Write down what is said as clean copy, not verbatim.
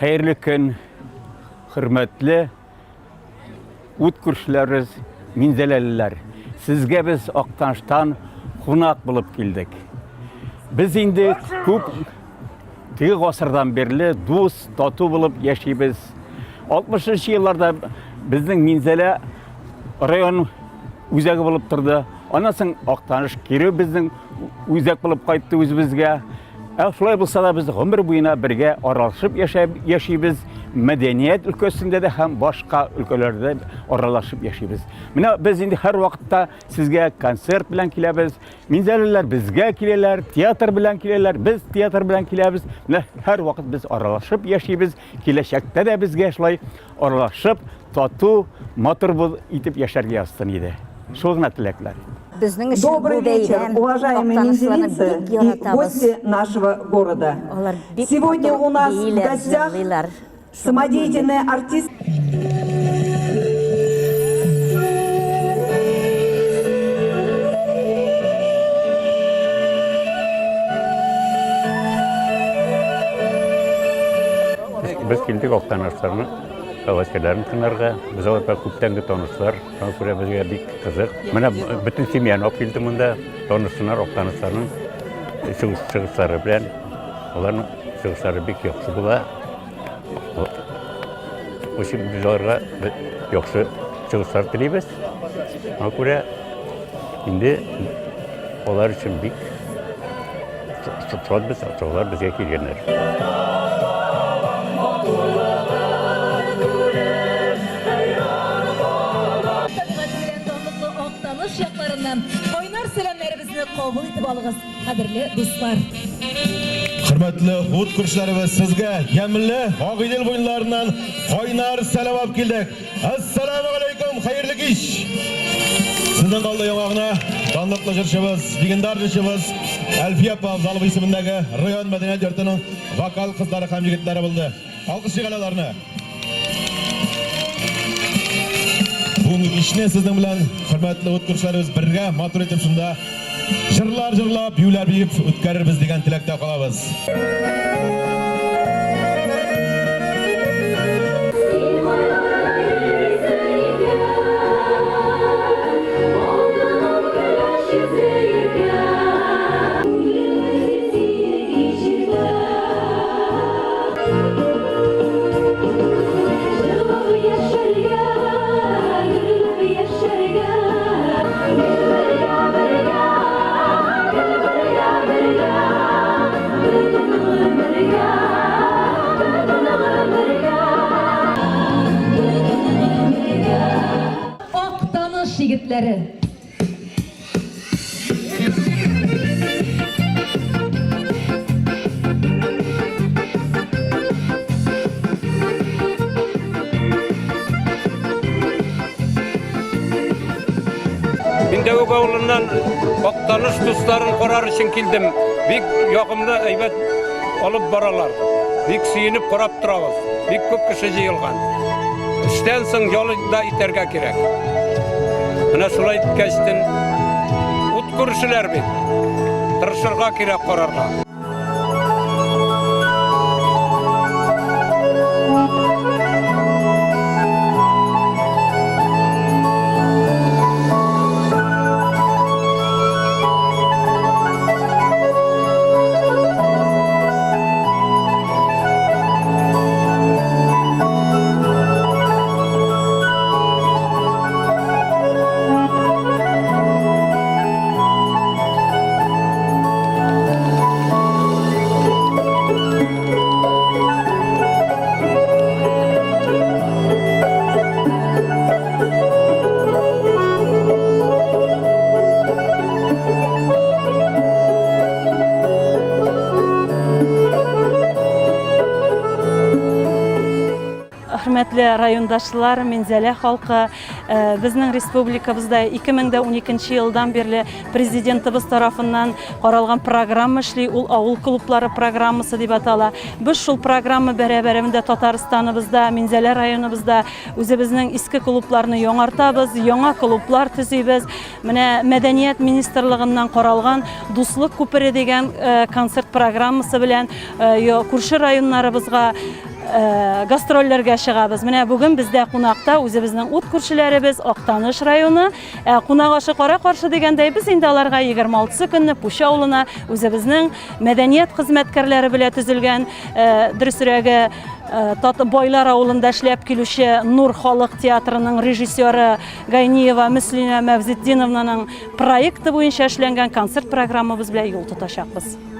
Hayırlı gün, hürmetli ут күршілеріз, Минзелелілер. Sizge biz Aktanş'tan konak bulup geldik. Biz indi көп тыгы ғасырдан берлі дос, тату болып yaşayız. 60-шы yıllarda біздің Минзеле район өзегі болып тұрды. Анасың Актаныш кері біздің өзек болып қайтты өзімізге. Шулай болса да біз ғұмыр бойына бірге аралашып yaşayız. Мәдениет өлкөсінде де һәм башка өлкөләрдә аралашып yaşayız. Менә без инде һәр вакытта сезгә концерт белән киләбез. Минзәлеләр безгә киләләр, театр белән киләләр, без театр белән киләбез. Менә һәр вакыт без аралашып yaşayız. Киләчәктә дә безгә шулай аралашып, тату, матур итеп яшәргә язсын иде. Шул гына теләкләр. Добрый вечер, уважаемые минзелинцы и гости нашего города. Сегодня у нас в гостях самодеятельный артист. Biz келдік Актаныштарны, Каваскелерін тыңдарға. Біз оларда көптенгі таныстар, көре бізге бик қызық. Мына бүтін семьяны алып келді мұнда. Таныстар Актаныштарның шығыстары білән. Олардың шығыстары бик яқшы була. Осы біз оларға яқшы шығыстар тілейбіз. Көре енді олар үшін бик шот біз, олар бізге келгендер. Oynar selamlarımızı kabul edip alığız, kadirli dostlar. Hürmetli ут күршілеріміз, sizge yemli Ağidil boyunlarından oynar selam alып келдік. Assalamu alaikum, hayırlı iş. Sizden kaldı yanağına tanıdıklı jırşımız, legendar jırşımız Әлфия Залып ismindeki Rayon Medeniyet Yurtu'nun vokal kızları hem yigitleri buldu. Alkış yığalalarını. Bunun işine sizden bilen hürmetli ут күршілеріміз birge matur etip şunda jırlar jırlap, büyüler büyüyüp ötkeririz degen tilekte kalabız. Aktanış yigitleri. Mindevik oğlundan Aktanış dostların korar için kildim. Bik yakımda evet alıp baralar. Bik suyunip korap durabız. Bik köp kişi jıyılgan. İşten soň yolu da iterge kerek. Mına şulay geçtin. Ut күршілер bik. Tırışırga kerek korarga. Hürmetli rayondaşlar, Minzele halkı, bizning respublikamızda 2012 yıldan beri prezidentimiz tarafından qaralgan programma işli, ul avul klubları programması deb atala. Biz şul programma beraberinde Tataristanımızda, Minzele rayonumuzda özümüzün eski klublarını yoңартабыз, яңа klublar tüzüyбез. Менә Мәдәният министрлыгыннан qaralgan Дуслык күпере дигән концерт программасы белән күрше районнарыбызга гастрольләргә чыгабыз. Менә бүген бездә кунакта үзебезнең ут күршеләребез Актаныш районы. Кунак ашы кара каршы дигәндәй без инде аларга 26 көнне Пуща авылына үзебезнең мәдәният хезмәткәрләре белән төзелгән дөресрәге Байлар авылында эшләп килүче Нур халык театрының режиссеры Гайниева Мөслимә Мәвзетдиновнаның проекты буенча эшләнгән концерт программабыз белән юл тотачакбыз.